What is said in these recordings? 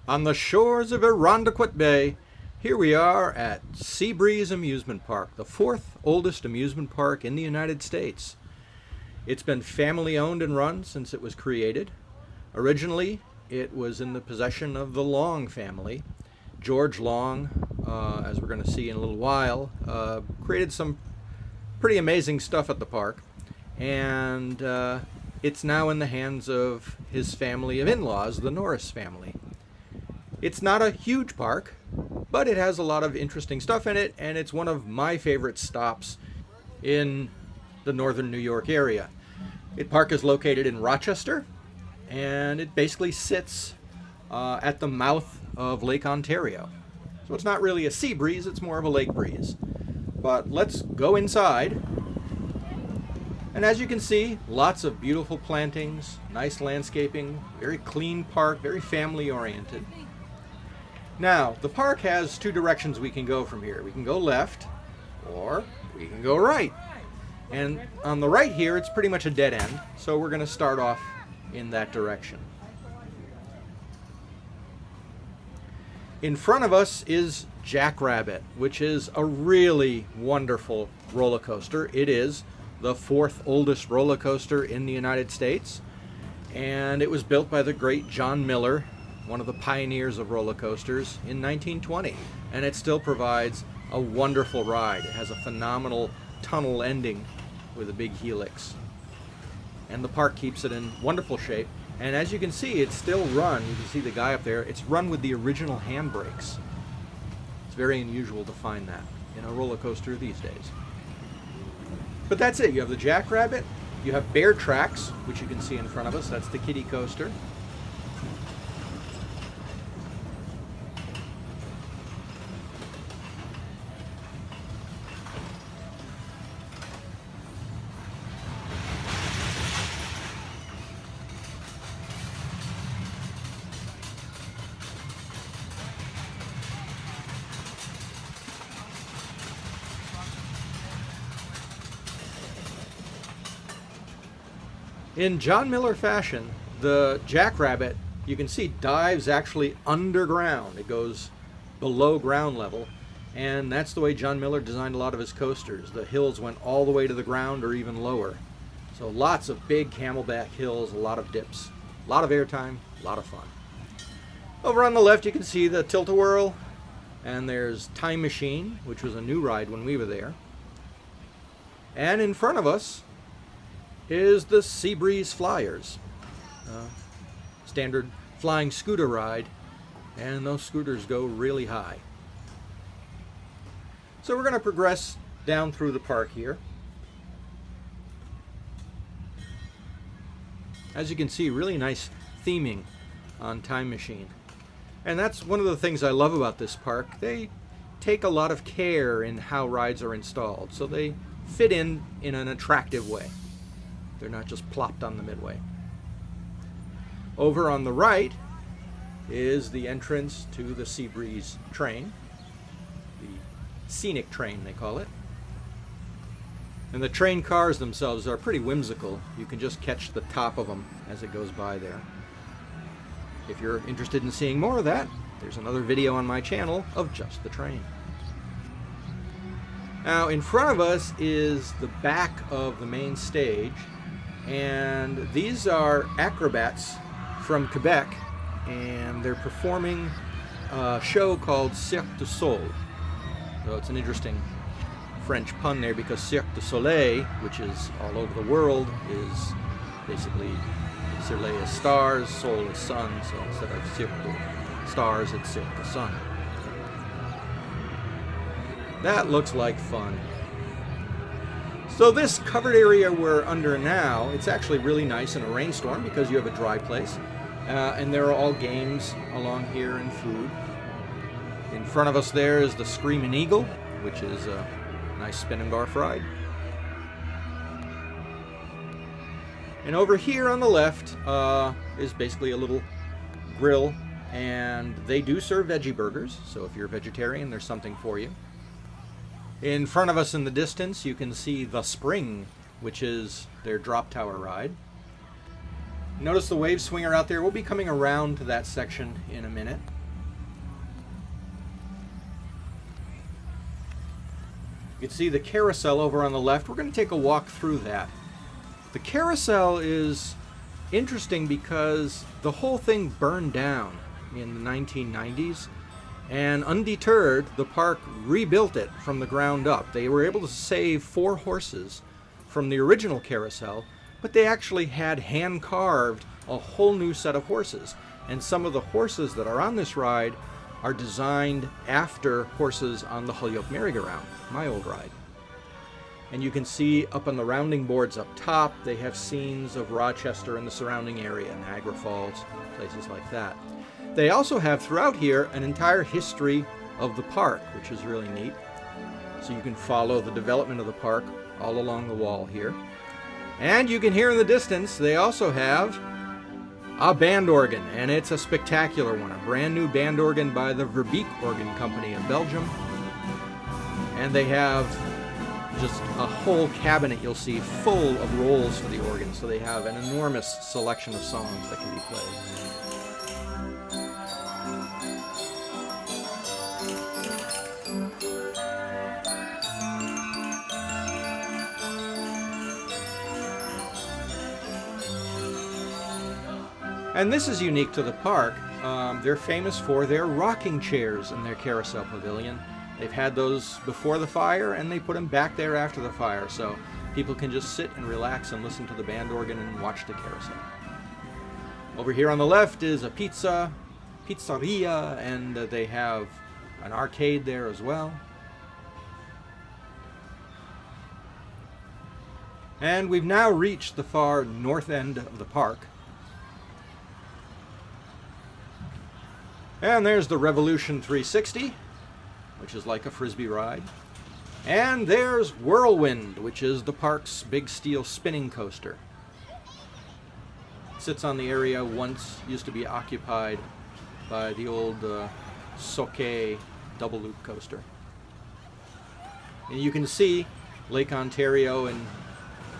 On the shores of Irondequoit Bay, here we are at Seabreeze Amusement Park, the fourth oldest amusement park in the United States. It's been family owned and run since it was created. Originally, it was in the possession of the Long family. George Long, as we're going to see in a little while, created some pretty amazing stuff at the park, and it's now in the hands of his family of in-laws, the Norris family. It's not a huge park, but it has a lot of interesting stuff in it, and it's one of my favorite stops in the northern New York area. The park is located in Rochester, and it basically sits at the mouth of Lake Ontario. So it's not really a sea breeze, it's more of a lake breeze. But let's go inside. And as you can see, lots of beautiful plantings, nice landscaping, very clean park, very family oriented. Now, the park has two directions we can go from here. We can go left, or we can go right. And on the right here, it's pretty much a dead end, so we're going to start off in that direction. In front of us is Jackrabbit, which is a really wonderful roller coaster. It is the fourth oldest roller coaster in the United States, and it was built by the great John Miller, one of the pioneers of roller coasters, in 1920, and it still provides a wonderful ride. It has a phenomenal tunnel ending with a big helix, and the park keeps it in wonderful shape. And as you can see, it's still run. You can see the guy up there. It's run with the original handbrakes. It's very unusual to find that in a roller coaster these days. But that's it. You have the Jackrabbit. You have Bear Tracks, which you can see in front of us. That's the kiddie coaster. In John Miller fashion, the Jackrabbit, you can see, dives actually underground. It goes below ground level, and that's the way John Miller designed a lot of his coasters. The hills went all the way to the ground or even lower. So lots of big camelback hills, a lot of dips, a lot of airtime, a lot of fun. Over on the left you can see the Tilt-A-Whirl, and there's Time Machine, which was a new ride when we were there. And in front of us is the Seabreeze Flyers, standard flying scooter ride, and those scooters go really high. So we're going to progress down through the park here. As you can see, really nice theming on Time Machine. And that's one of the things I love about this park. They take a lot of care in how rides are installed, so they fit in an attractive way. They're not just plopped on the midway. Over on the right is the entrance to the Seabreeze train, the scenic train they call it. And the train cars themselves are pretty whimsical. You can just catch the top of them as it goes by there. If you're interested in seeing more of that, there's another video on my channel of just the train. Now in front of us is the back of the main stage, and these are acrobats from Quebec, and they're performing a show called Cirque du Sol. So it's an interesting French pun there, because Cirque du Soleil, which is all over the world, is basically Soleil is stars, Sol is sun, so instead of Cirque du stars, it's Cirque du sun. That looks like fun. So this covered area we're under now, it's actually really nice in a rainstorm because you have a dry place. And there are all games along here and food. In front of us there is the Screaming Eagle, which is a nice spin and barf ride. And over here on the left is basically a little grill, and they do serve veggie burgers, so if you're a vegetarian, there's something for you. In front of us in the distance, you can see the Spring, which is their drop tower ride. Notice the wave swinger out there. We'll be coming around to that section in a minute. You can see the carousel over on the left. We're going to take a walk through that. The carousel is interesting because the whole thing burned down in the 1990s, and undeterred, the park rebuilt it from the ground up. They were able to save 4 horses from the original carousel, but they actually had hand-carved a whole new set of horses. And some of the horses that are on this ride are designed after horses on the Holyoke merry-go-round, my old ride. And you can see up on the rounding boards up top, they have scenes of Rochester and the surrounding area, Niagara Falls, places like that. They also have throughout here an entire history of the park, which is really neat. So you can follow the development of the park all along the wall here. And you can hear in the distance, they also have a band organ, and it's a spectacular one, a brand new band organ by the Verbeek Organ Company in Belgium. And they have just a whole cabinet, you'll see, full of rolls for the organ, so they have an enormous selection of songs that can be played. And this is unique to the park. They're famous for their rocking chairs in their carousel pavilion. They've had those before the fire, and they put them back there after the fire, so people can just sit and relax and listen to the band organ and watch the carousel. Over here on the left is a pizzeria, and they have an arcade there as well. And we've now reached the far north end of the park. And there's the Revolution 360, which is like a frisbee ride. And there's Whirlwind, which is the park's big steel spinning coaster. It sits on the area once used to be occupied by the old Soke double loop coaster. And you can see Lake Ontario and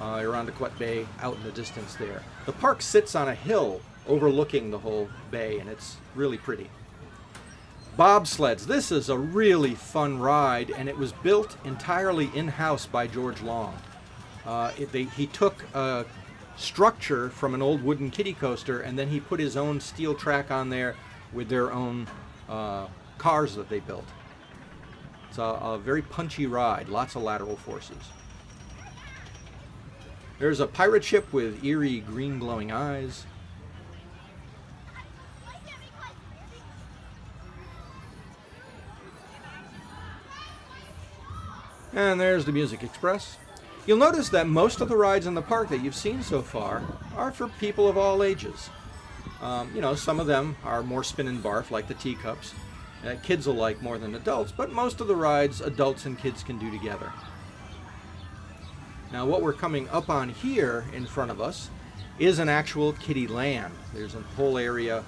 Irondequoit Bay out in the distance there. The park sits on a hill overlooking the whole bay, and it's really pretty. Bobsleds. This is a really fun ride, and it was built entirely in-house by George Long. He took a structure from an old wooden kiddie coaster, and then he put his own steel track on there with their own cars that they built. It's a very punchy ride, lots of lateral forces. There's a pirate ship with eerie green glowing eyes. And there's the Music Express. You'll notice that most of the rides in the park that you've seen so far are for people of all ages. Some of them are more spin and barf, like the teacups. Kids will like more than adults, but most of the rides adults and kids can do together. Now what we're coming up on here in front of us is an actual kiddie land. There's a whole area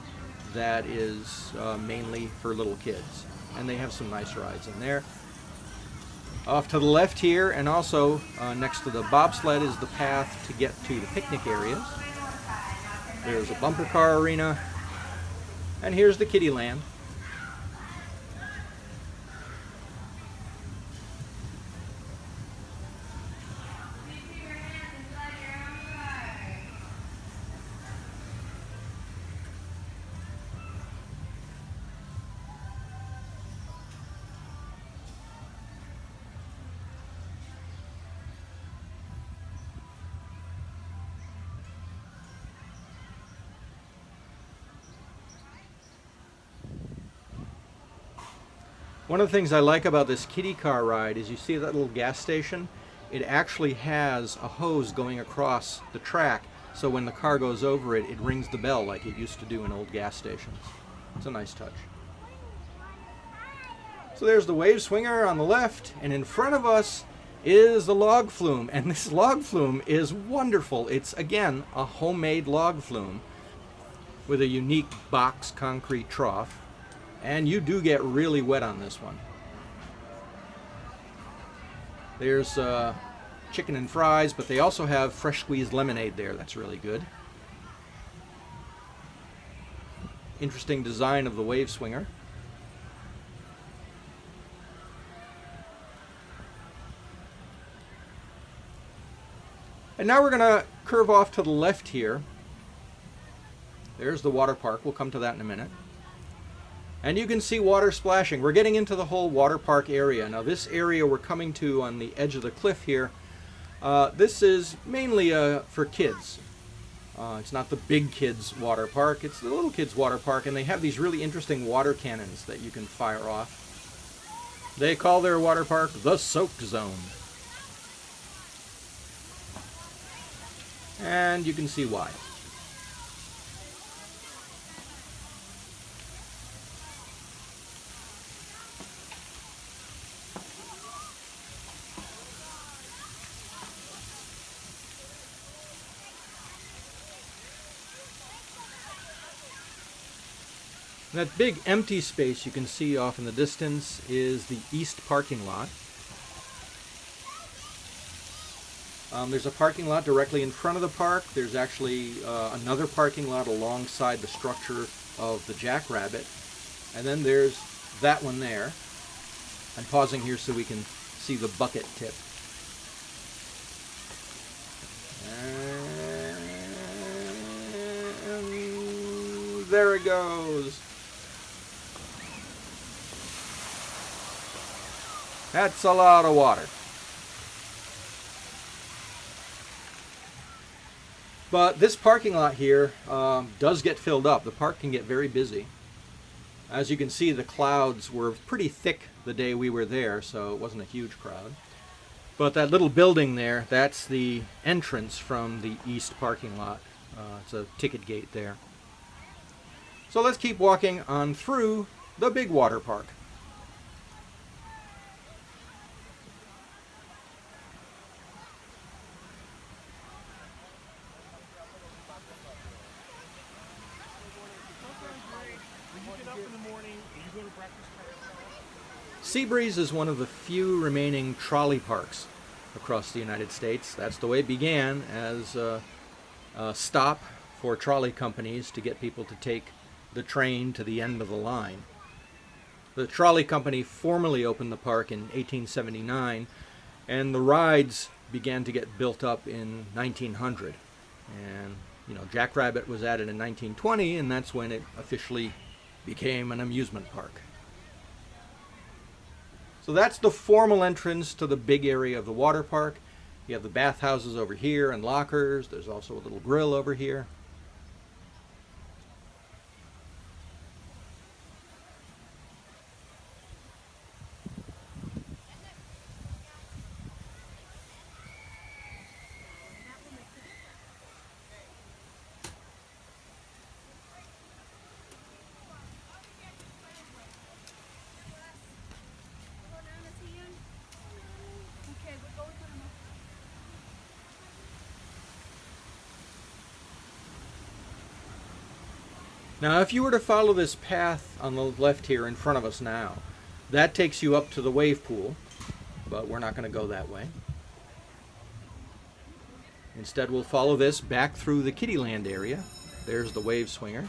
that is mainly for little kids, and they have some nice rides in there. Off to the left here, and also next to the bobsled, is the path to get to the picnic areas. There's a bumper car arena, and here's the kiddie land. One of the things I like about this kiddie car ride is you see that little gas station? It actually has a hose going across the track, so when the car goes over it, it rings the bell like it used to do in old gas stations. It's a nice touch. So there's the wave swinger on the left, and in front of us is the log flume, and this log flume is wonderful. It's, again, a homemade log flume with a unique box concrete trough. And you do get really wet on this one. There's chicken and fries, but they also have fresh squeezed lemonade there. That's really good. Interesting design of the wave swinger. And now we're going to curve off to the left here. There's the water park. We'll come to that in a minute. And you can see water splashing. We're getting into the whole water park area. Now this area we're coming to on the edge of the cliff here, this is mainly for kids. It's not the big kids water park, it's the little kids water park, and they have these really interesting water cannons that you can fire off. They call their water park the Soak Zone. And you can see why. That big empty space you can see off in the distance is the east parking lot. There's a parking lot directly in front of the park. There's actually another parking lot alongside the structure of the Jackrabbit. And then there's that one there. I'm pausing here so we can see the bucket tip. And there it goes. That's a lot of water. But this parking lot here does get filled up. The park can get very busy. As you can see, the clouds were pretty thick the day we were there, so it wasn't a huge crowd. But that little building there, that's the entrance from the east parking lot. It's a ticket gate there. So let's keep walking on through the big water park. Seabreeze is one of the few remaining trolley parks across the United States. That's the way it began, as a stop for trolley companies to get people to take the train to the end of the line. The trolley company formally opened the park in 1879, and the rides began to get built up in 1900. And, you know, Jackrabbit was added in 1920, and that's when it officially became an amusement park. So that's the formal entrance to the big area of the water park. You have the bathhouses over here and lockers. There's also a little grill over here. Now, if you were to follow this path on the left here in front of us now, that takes you up to the wave pool, but we're not going to go that way. Instead, we'll follow this back through the Kiddieland area. There's the wave swinger.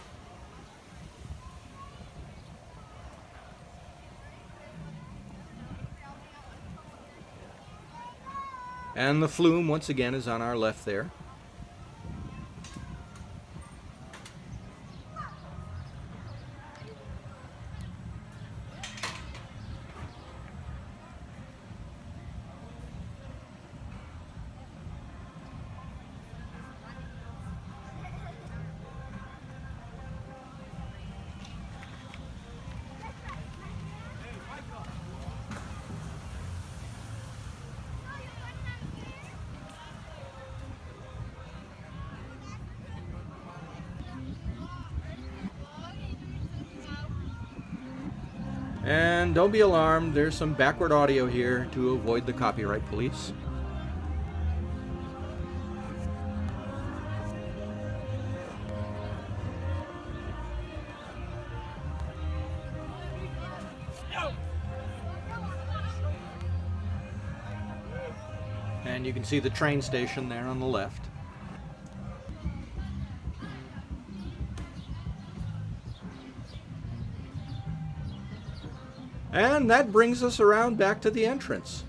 And the flume, once again, is on our left there. And don't be alarmed, there's some backward audio here to avoid the copyright police. And you can see the train station there on the left. And that brings us around back to the entrance.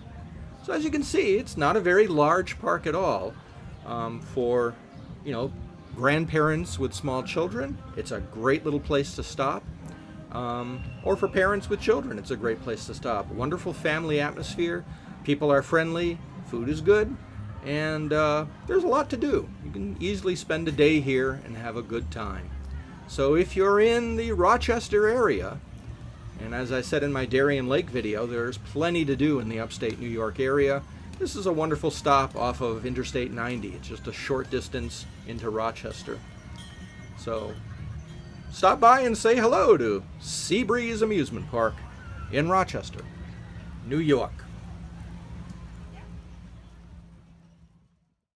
So as you can see, it's not a very large park at all, for, grandparents with small children. It's a great little place to stop. Or for parents with children, it's a great place to stop. Wonderful family atmosphere. People are friendly. Food is good. And there's a lot to do. You can easily spend a day here and have a good time. So if you're in the Rochester area, and as I said in my Darien Lake video, there's plenty to do in the upstate New York area. This is a wonderful stop off of Interstate 90. It's just a short distance into Rochester. So stop by and say hello to Seabreeze Amusement Park in Rochester, New York.